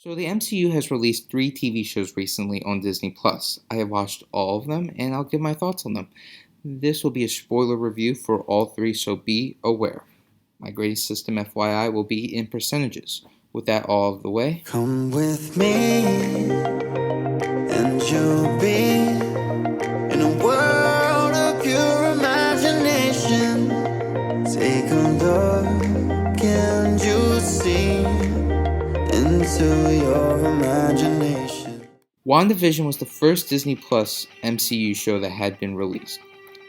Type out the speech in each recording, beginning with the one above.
So the MCU has released 3 TV shows recently on Disney Plus. I have watched all of them and I'll give my thoughts on them. This will be a spoiler review for all 3, so be aware. My grading system FYI will be in percentages. With that all of the way, Come with me, and you'll be in a world of pure imagination. Take a look, and you'll see into your imagination. WandaVision was the first Disney Plus MCU show that had been released.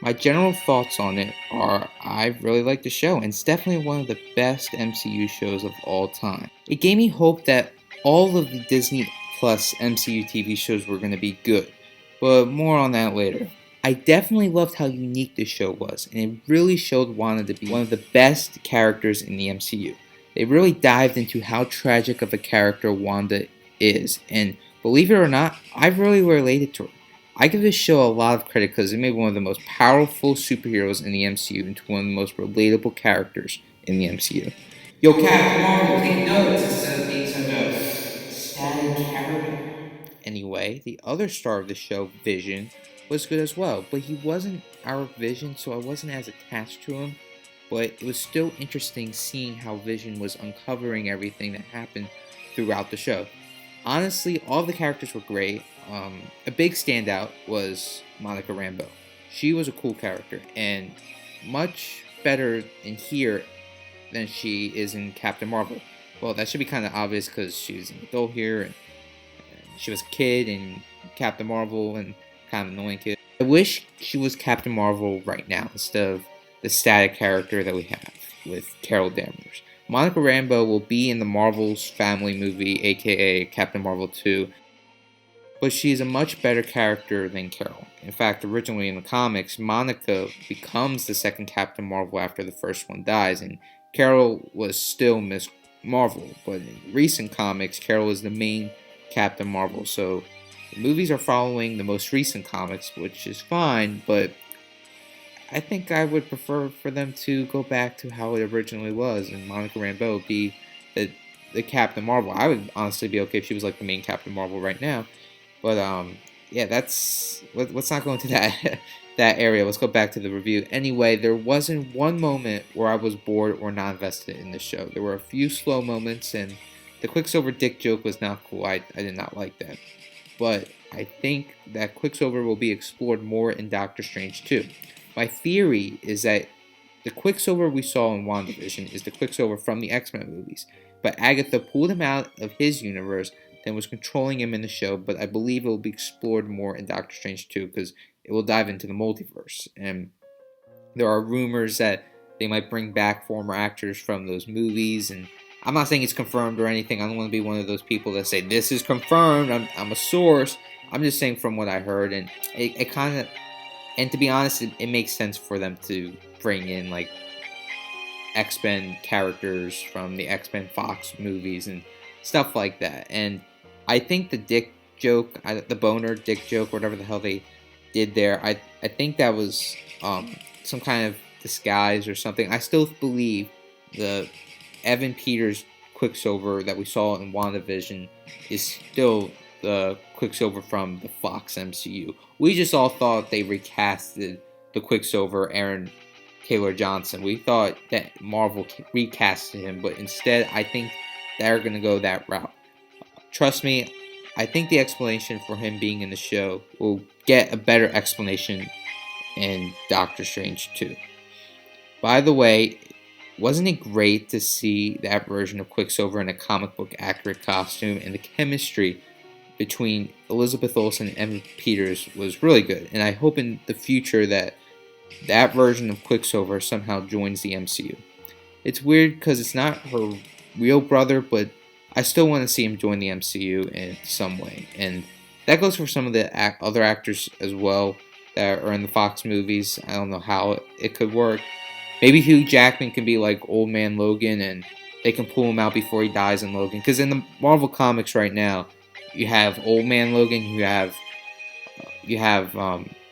My general thoughts on it are I really like the show, and it's definitely one of the best MCU shows of all time. It gave me hope that all of the Disney Plus MCU TV shows were going to be good, but more on that later. I definitely loved how unique this show was, and it really showed Wanda to be one of the best characters in the MCU. They really dived into how tragic of a character Wanda is, and believe it or not, I've really related to her. I give this show a lot of credit because it made one of the most powerful superheroes in the MCU into one of the most relatable characters in the MCU. Yo, Captain Marvel, take notes instead of being such a static character. Anyway, the other star of the show, Vision, was good as well, but he wasn't our Vision, so I wasn't as attached to him. But it was still interesting seeing how Vision was uncovering everything that happened throughout the show. Honestly, all the characters were great. A big standout was Monica Rambeau. She was a cool character and much better in here than she is in Captain Marvel. Well, that should be kind of obvious because she was an adult here and she was a kid in Captain Marvel and kind of an annoying kid. I wish she was Captain Marvel right now instead of the static character that we have with Carol Danvers. Monica Rambeau will be in the Marvel's family movie, aka Captain Marvel 2, but she's a much better character than Carol. In fact, originally in the comics, Monica becomes the second Captain Marvel after the first one dies, and Carol was still Miss Marvel. But in recent comics, Carol is the main Captain Marvel, so the movies are following the most recent comics, which is fine, but I think I would prefer for them to go back to how it originally was, and Monica Rambeau be the Captain Marvel. I would honestly be okay if she was like the main Captain Marvel right now, but yeah, let's not go into that that area. Let's go back to the review. Anyway, there wasn't one moment where I was bored or not invested in the show. There were a few slow moments, and the Quicksilver dick joke was not cool. I did not like that, but I think that Quicksilver will be explored more in Doctor Strange 2. My theory is that the Quicksilver we saw in WandaVision is the Quicksilver from the X-Men movies, but Agatha pulled him out of his universe, then was controlling him in the show, but I believe it will be explored more in Doctor Strange 2 because it will dive into the multiverse, and there are rumors that they might bring back former actors from those movies, and I'm not saying it's confirmed or anything. I don't want to be one of those people that say, this is confirmed, I'm a source. I'm just saying from what I heard, and it kind of... And to be honest, it makes sense for them to bring in like X-Men characters from the X-Men Fox movies and stuff like that. And I think the dick joke, the boner dick joke, whatever the hell they did there, I think that was some kind of disguise or something. I still believe the Evan Peters Quicksilver that we saw in WandaVision is still the Quicksilver from the Fox MCU. We just all thought they recasted the Quicksilver, Aaron Taylor Johnson. We thought that Marvel recasted him, but instead I think they're going to go that route. Trust me, I think the explanation for him being in the show will get a better explanation in Doctor Strange 2. By the way, wasn't it great to see that version of Quicksilver in a comic book accurate costume, and the chemistry between Elizabeth Olsen and Evan Peters was really good, and I hope in the future that that version of Quicksilver somehow joins the MCU. It's weird because it's not her real brother, but I still want to see him join the MCU in some way, and that goes for some of the other actors as well that are in the Fox movies. I don't know how it could work. Maybe Hugh Jackman can be like Old Man Logan, and they can pull him out before he dies in Logan, because in the Marvel comics right now, you have Old Man Logan, you have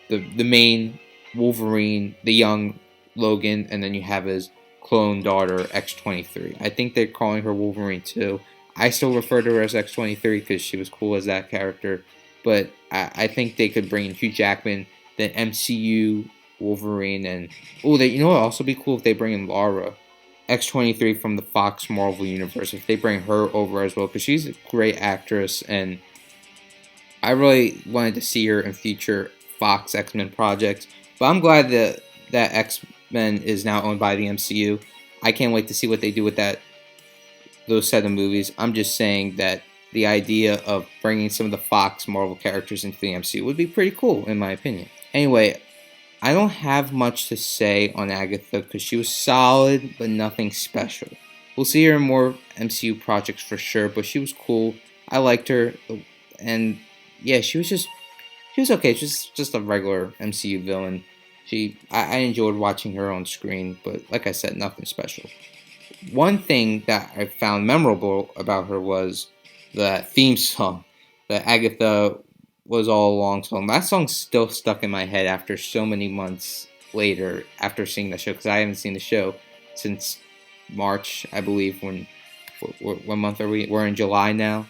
the main Wolverine, the young Logan, and then you have his clone daughter X-23. I think they're calling her Wolverine too. I still refer to her as X-23 because she was cool as that character. But I think they could bring in Hugh Jackman, the MCU Wolverine, and you know what would also be cool if they bring in Laura, X-23 from the Fox Marvel universe. If they bring her over as well, because she's a great actress, and I really wanted to see her in future Fox X-Men projects. But I'm glad that X-Men is now owned by the MCU. I can't wait to see what they do with those set of movies. I'm just saying that the idea of bringing some of the Fox Marvel characters into the MCU would be pretty cool, in my opinion. Anyway, I don't have much to say on Agatha because she was solid, but nothing special. We'll see her in more MCU projects for sure, but she was cool. I liked her, and yeah, she was okay. She was just a regular MCU villain. I enjoyed watching her on screen, but like I said, nothing special. One thing that I found memorable about her was the theme song that Agatha was all along song. That song's still stuck in my head after so many months later after seeing the show, because I haven't seen the show since March, I believe. What month are we? We're in July now,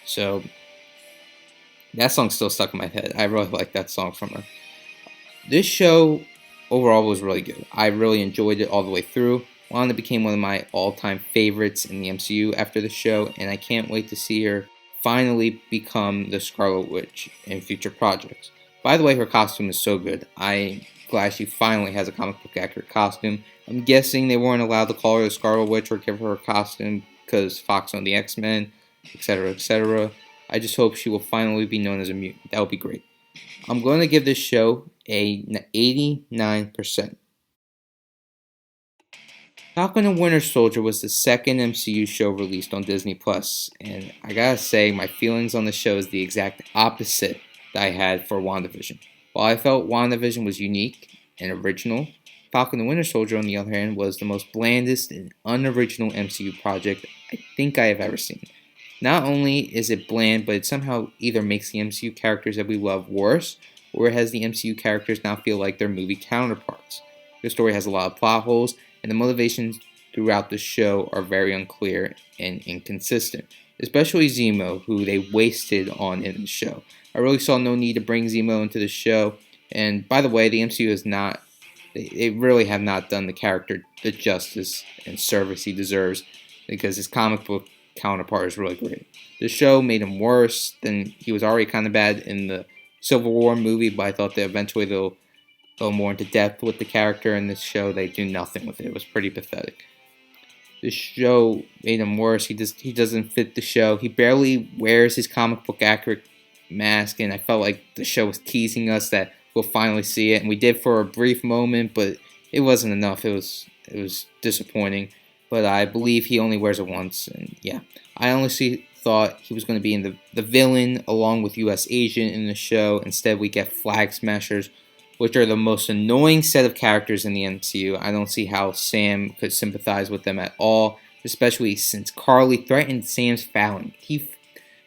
so that song's still stuck in my head. I really like that song from her. This show overall was really good. I really enjoyed it all the way through. Wanda became one of my all-time favorites in the MCU after the show, and I can't wait to see her finally become the Scarlet Witch in future projects. By the way, her costume is so good. I'm glad she finally has a comic book accurate costume. I'm guessing they weren't allowed to call her the Scarlet Witch or give her a costume because Fox owned the X-Men, etc., etc. I just hope she will finally be known as a mutant. That would be great. I'm going to give this show a 89%. Falcon and Winter Soldier was the second MCU show released on Disney+, and I gotta say, my feelings on the show is the exact opposite that I had for WandaVision. While I felt WandaVision was unique and original, Falcon and Winter Soldier, on the other hand, was the most blandest and unoriginal MCU project I think I have ever seen. Not only is it bland, but it somehow either makes the MCU characters that we love worse, or it has the MCU characters not feel like their movie counterparts. The story has a lot of plot holes, and the motivations throughout the show are very unclear and inconsistent, especially Zemo, who they wasted on in the show. I really saw no need to bring Zemo into the show, and by the way, the MCU is not, they really have not done the character the justice and service he deserves, because his comic book counterpart is really great. The show made him worse than he was already kind of bad in the Civil War movie, but I thought that eventually they'll go more into depth with the character. In this show, they do nothing with it. It was pretty pathetic. The show made him worse. He doesn't fit the show. He barely wears his comic book accurate mask, and I felt like the show was teasing us that we'll finally see it, and we did for a brief moment, but it wasn't enough. It was disappointing. But I believe he only wears it once, and yeah, I honestly thought he was going to be in the villain along with U.S. Agent in the show. Instead, we get Flag Smashers, which are the most annoying set of characters in the MCU. I don't see how Sam could sympathize with them at all, especially since Carly threatened Sam's family.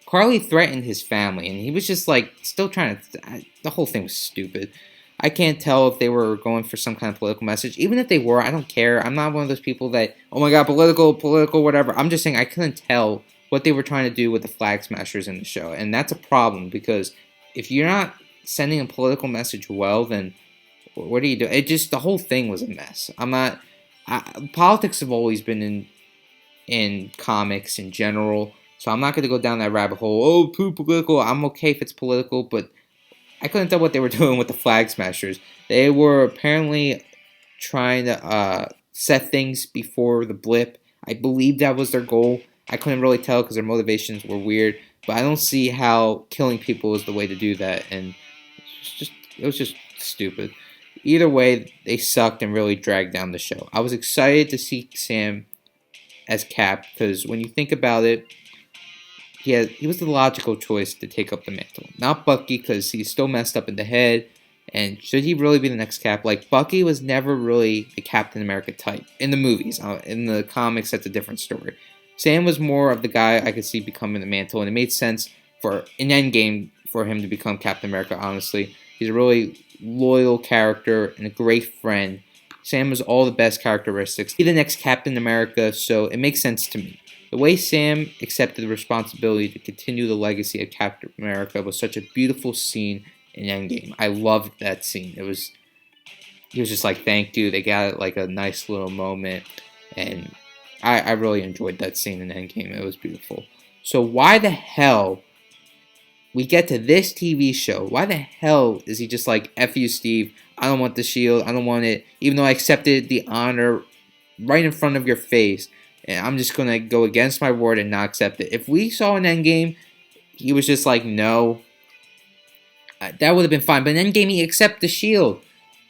Carly threatened his family, and he was just like still trying to. The whole thing was stupid. I can't tell if they were going for some kind of political message. Even if they were, I don't care. I'm not one of those people that, oh my god, political, whatever. I'm just saying I couldn't tell what they were trying to do with the Flag Smashers in the show. And that's a problem, because if you're not sending a political message well, then what do you do? It just, the whole thing was a mess. Politics have always been in comics in general, so I'm not going to go down that rabbit hole. Oh, too political. I'm okay if it's political, but I couldn't tell what they were doing with the Flag Smashers. They were apparently trying to set things before the blip. I believe that was their goal. I couldn't really tell because their motivations were weird, but I don't see how killing people is the way to do that, and it was just stupid. Either way, they sucked and really dragged down the show. I was excited to see Sam as Cap, because when you think about it, he was the logical choice to take up the mantle. Not Bucky, because he's still messed up in the head, and should he really be the next Cap? Like, Bucky was never really the Captain America type in the movies. In the comics, that's a different story. Sam was more of the guy I could see becoming the mantle, and it made sense for an Endgame for him to become Captain America, honestly. He's a really loyal character and a great friend. Sam has all the best characteristics. He's the next Captain America, so it makes sense to me. The way Sam accepted the responsibility to continue the legacy of Captain America was such a beautiful scene in Endgame. I loved that scene. He was just like, thank you. They got like a nice little moment, and I really enjoyed that scene in Endgame. It was beautiful. So why the hell we get to this TV show? Why the hell is he just like, F you, Steve? I don't want the shield. I don't want it. Even though I accepted the honor right in front of your face, and I'm just going to go against my word and not accept it. If we saw an Endgame, he was just like, no, that would have been fine. But in Endgame, he accepted the shield.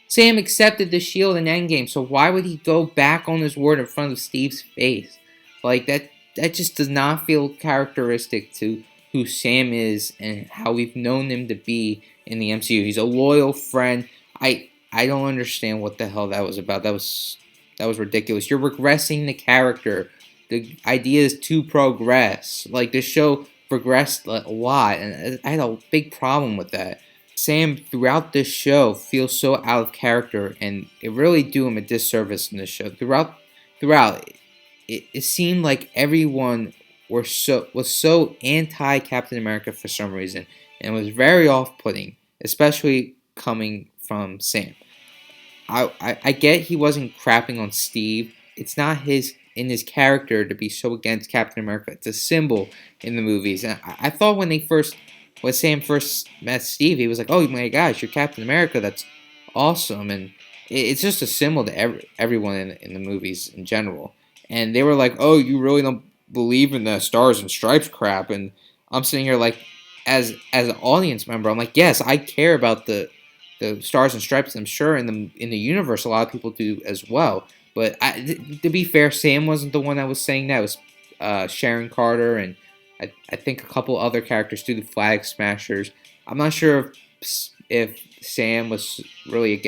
Sam accepted the shield in Endgame, so why would he go back on his word in front of Steve's face? Like, that just does not feel characteristic to who Sam is and how we've known him to be in the MCU. He's a loyal friend. I don't understand what the hell that was about. That was ridiculous. You're regressing the character. The idea is to progress. Like, the show progressed a lot, and I had a big problem with that. Sam, throughout this show, feels so out of character, and it really do him a disservice in this show. Throughout, it seemed like everyone was so anti-Captain America for some reason, and it was very off-putting, especially coming from Sam. I get he wasn't crapping on Steve. It's not in his character to be so against Captain America. It's a symbol in the movies, and I thought when Sam first met Steve, he was like, oh my gosh, you're Captain America, that's awesome. And it's just a symbol to everyone in the movies in general. And they were like, oh, you really don't believe in the stars and stripes crap. And I'm sitting here like, as an audience member, I'm like, yes, I care about the stars and stripes. I'm sure in the universe, a lot of people do as well. But to be fair, Sam wasn't the one that was saying that. It was Sharon Carter, and I think a couple other characters too, the Flag Smashers. I'm not sure if Sam was really.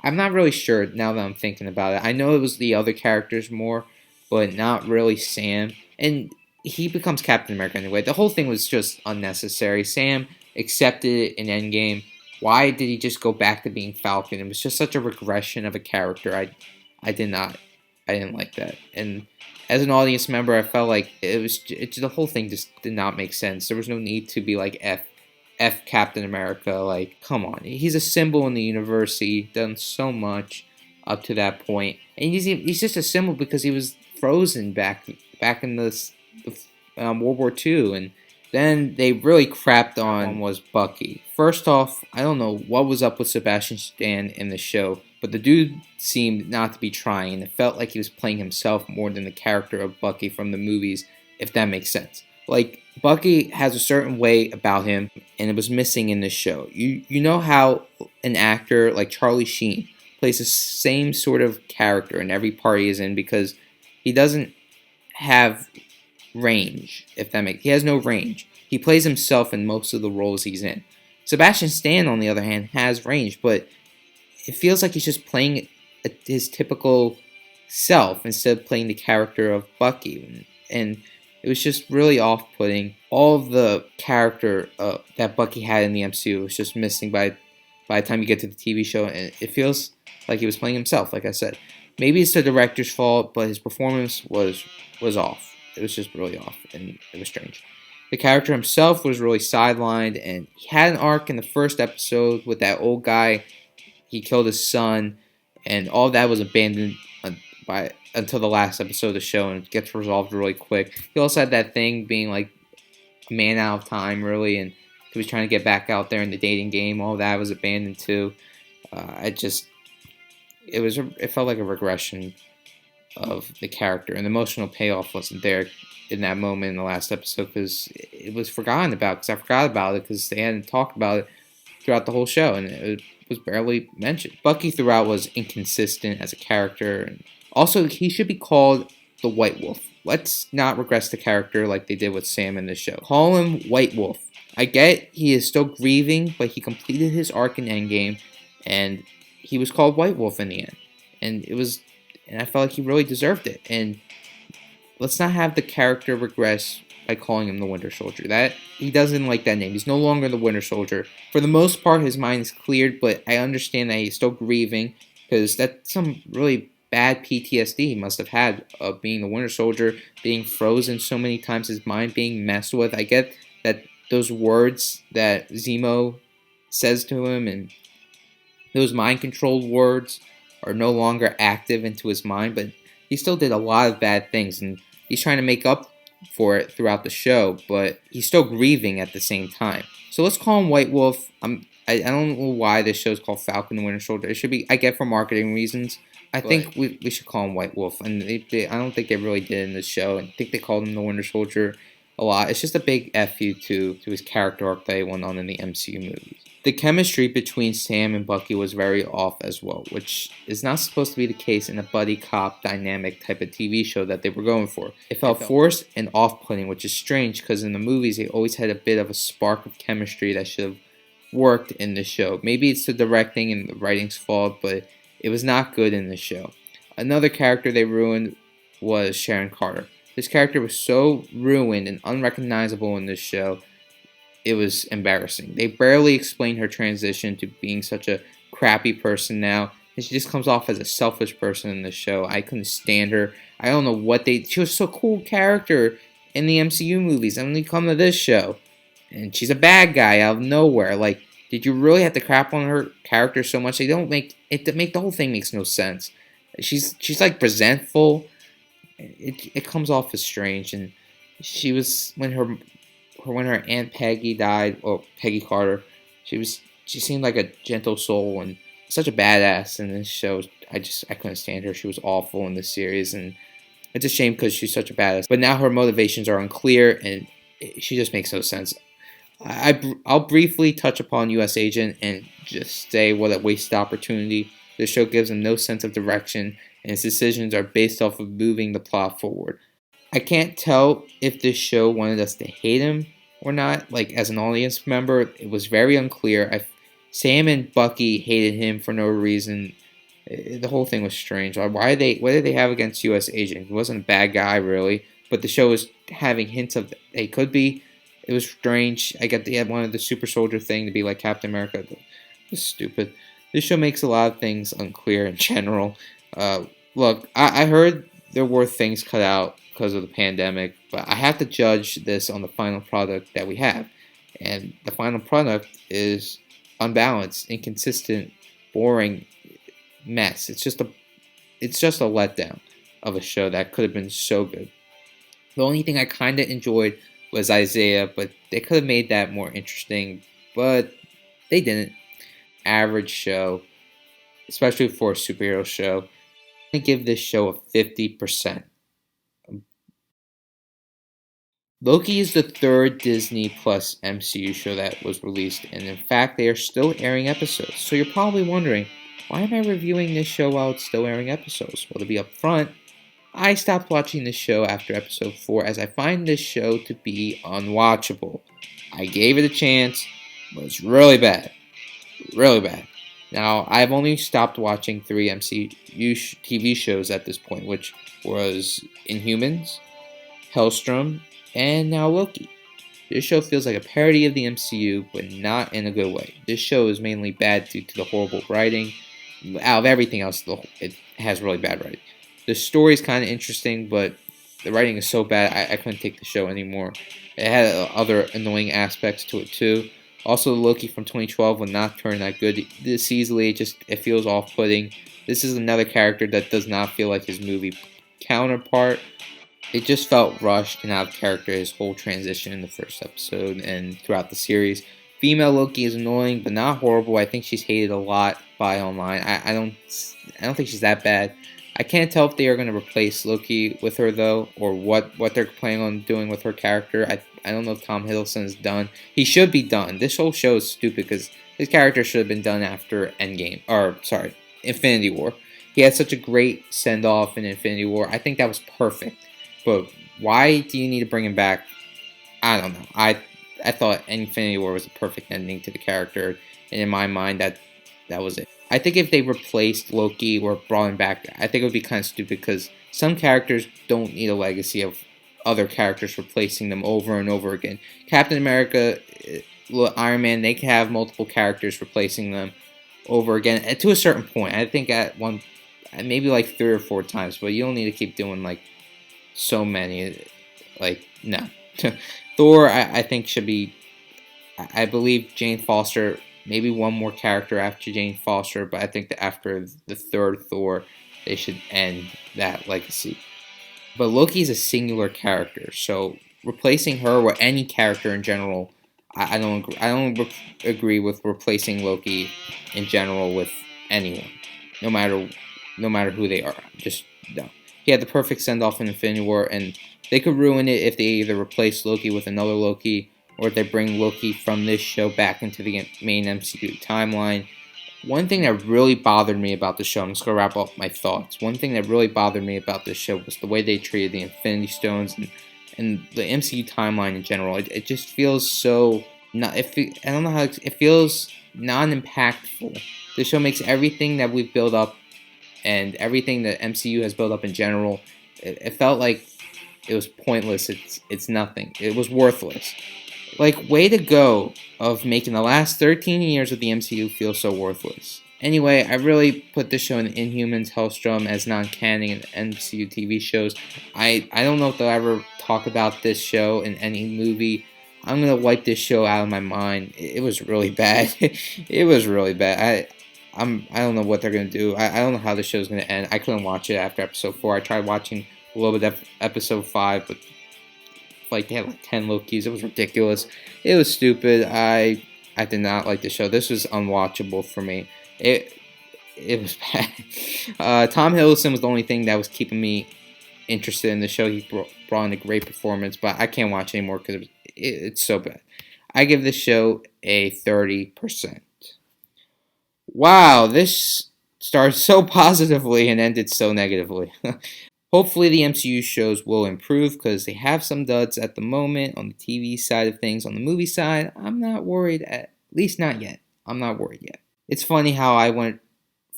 I'm not really sure now that I'm thinking about it. I know it was the other characters more, but not really Sam. And he becomes Captain America anyway. The whole thing was just unnecessary. Sam accepted it in Endgame. Why did he just go back to being Falcon? It was just such a regression of a character. I didn't like that. And as an audience member, I felt like the whole thing just did not make sense. There was no need to be like F Captain America. Like, come on, he's a symbol in the universe. He done so much up to that point, and he's just a symbol because he was frozen back in the World War II, and then they really crapped on was Bucky. First off, I don't know what was up with Sebastian Stan in the show, but the dude seemed not to be trying, and it felt like he was playing himself more than the character of Bucky from the movies, if that makes sense. Like, Bucky has a certain way about him, and it was missing in this show. You know how an actor like Charlie Sheen plays the same sort of character in every part he is in because he doesn't have range, if that makes. He has no range. He plays himself in most of the roles he's in. Sebastian Stan, on the other hand, has range, but it feels like he's just playing his typical self instead of playing the character of Bucky, and it was just really off-putting. All of the character that Bucky had in the MCU was just missing by the time you get to the TV show, and it feels like he was playing himself, like I said. Maybe it's the director's fault, but his performance was off. It was just really off, and it was strange. The character himself was really sidelined, and he had an arc in the first episode with that old guy. He killed his son, and all that was abandoned until the last episode of the show, and it gets resolved really quick. He also had that thing being like a man out of time, really, and he was trying to get back out there in the dating game. All that was abandoned too. It felt like a regression of the character, and the emotional payoff wasn't there in that moment in the last episode because it was forgotten about. Because I forgot about it because they hadn't talked about it throughout the whole show, and it was barely mentioned. Bucky throughout was inconsistent as a character, and also he should be called the White Wolf. Let's not regress the character like they did with Sam in this show. Call him White Wolf. I get he is still grieving, but he completed his arc in Endgame, and he was called White Wolf in the end, and I felt like he really deserved it. And let's not have the character regress by calling him the Winter Soldier. That he doesn't like that name. He's no longer the Winter Soldier. For the most part, his mind is cleared, but I understand that he's still grieving because that's some really bad PTSD he must have had of being the Winter Soldier, being frozen so many times, his mind being messed with. I get that those words that Zemo says to him and those mind-controlled words are no longer active into his mind, but he still did a lot of bad things, and he's trying to make up for it throughout the show, but he's still grieving at the same time. So let's call him White Wolf. I don't know why this show is called Falcon and Winter Soldier. It should be, I get, for marketing reasons. I think we should call him White Wolf, and I don't think they really did in this show. I think they called him the Winter Soldier a lot. It's just a big F you to his character arc that he went on in the MCU movies. The chemistry between Sam and Bucky was very off as well, which is not supposed to be the case in a buddy cop dynamic type of TV show that they were going for. It felt forced and off-putting, which is strange because in the movies they always had a bit of a spark of chemistry that should have worked in the show. Maybe it's the directing and the writing's fault, but it was not good in the show. Another character they ruined was Sharon Carter. This character was so ruined and unrecognizable in this show, it was embarrassing. They barely explained her transition to being such a crappy person now, and she just comes off as a selfish person in the show. I couldn't stand her. I don't know what she was so cool character in the MCU movies, and then you come to this show, and she's a bad guy out of nowhere. Like, did you really have to crap on her character so much? They don't make it. The whole thing makes no sense. She's like resentful. It comes off as strange, and she was when her Aunt Peggy died, or Peggy Carter, she seemed like a gentle soul and such a badass in this show. I couldn't stand her. She was awful in this series, and it's a shame because she's such a badass. But now her motivations are unclear, and she just makes no sense. I'll briefly touch upon U.S. Agent and just say what a wasted opportunity. The show gives him no sense of direction, and his decisions are based off of moving the plot forward. I can't tell if this show wanted us to hate him or not. Like, as an audience member, it was very unclear. Sam and Bucky hated him for no reason. The whole thing was strange. What did they have against U.S. Agent? He wasn't a bad guy, really, but the show was having hints of they could be. It was strange. They had one of the super soldier thing to be like Captain America. It was stupid. This show makes a lot of things unclear in general. Look, I heard there were things cut out because of the pandemic, but I have to judge this on the final product that we have. And the final product is unbalanced, inconsistent, boring mess. It's just a letdown of a show that could have been so good. The only thing I kind of enjoyed was Isaiah, but they could have made that more interesting, but they didn't. Average show, especially for a superhero show. I'm going to give this show a 50%. Loki is the third Disney Plus MCU show that was released, and in fact, they are still airing episodes. So you're probably wondering, why am I reviewing this show while it's still airing episodes? Well, to be upfront, I stopped watching this show after episode 4 as I find this show to be unwatchable. I gave it a chance, but it's really bad. Really bad. Now, I've only stopped watching 3 MCU TV shows at this point, which was Inhumans, Hellstrom, and now Loki. This show feels like a parody of the MCU, but not in a good way. This show is mainly bad due to the horrible writing. Out of everything else, it has really bad writing. The story is kind of interesting, but the writing is so bad, I couldn't take the show anymore. It had other annoying aspects to it, too. Also, Loki from 2012 will not turn that good this easily. It feels off-putting. This is another character that does not feel like his movie counterpart. It just felt rushed and out of character, his whole transition in the first episode and throughout the series. Female Loki is annoying, but not horrible. I think she's hated a lot by online. I don't think she's that bad. I can't tell if they are going to replace Loki with her, though, or what they're planning on doing with her character. I don't know if Tom Hiddleston is done. He should be done. This whole show is stupid because his character should have been done after Infinity War. He had such a great send-off in Infinity War. I think that was perfect. But why do you need to bring him back? I don't know. I thought Infinity War was a perfect ending to the character, and in my mind, that was it. I think if they replaced Loki or brought him back, I think it would be kind of stupid because some characters don't need a legacy of other characters replacing them over and over again. Captain America, Iron Man, they can have multiple characters replacing them over again to a certain point. I think maybe like 3 or 4 times, but you don't need to keep doing like so many. Like, no. Thor, I think should be. I believe Jane Foster, maybe one more character after Jane Foster, but I think that after the third Thor, they should end that legacy. But Loki is a singular character, so replacing her or any character in general, I don't agree. I don't agree with replacing Loki in general with anyone, no matter who they are. Just no. He had the perfect send off in Infinity War, and they could ruin it if they either replace Loki with another Loki, or if they bring Loki from this show back into the main MCU timeline. One thing that really bothered me about the show, I'm just going to wrap up my thoughts. One thing that really bothered me about this show was the way they treated the Infinity Stones and the MCU timeline in general. It just feels so not. I don't know how it feels non-impactful. The show makes everything that we've built up and everything that MCU has built up in general. It felt like it was pointless. It's nothing. It was worthless. Like, way to go of making the last 13 years of the MCU feel so worthless. Anyway, I really put this show in the Inhumans Hellstrom as non-canon in MCU TV shows. I don't know if they'll ever talk about this show in any movie. I'm going to wipe this show out of my mind. It was really bad. It was really bad. I don't know what they're going to do. I don't know how the show's going to end. I couldn't watch it after episode 4. I tried watching a little bit of episode 5, but like they had like 10 Lokis. It was ridiculous. It was stupid. I did not like the show. This was unwatchable for me. It was bad. Tom Hiddleston was the only thing that was keeping me interested in the show. He brought in a great performance, but I can't watch anymore because it's so bad. I give this show a 30%. Wow, this started so positively and ended so negatively. Hopefully the MCU shows will improve because they have some duds at the moment on the TV side of things. On the movie side, I'm not worried, at least not yet. I'm not worried yet. It's funny how I went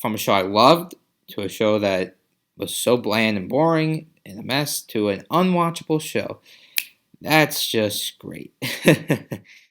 from a show I loved to a show that was so bland and boring and a mess to an unwatchable show. That's just great.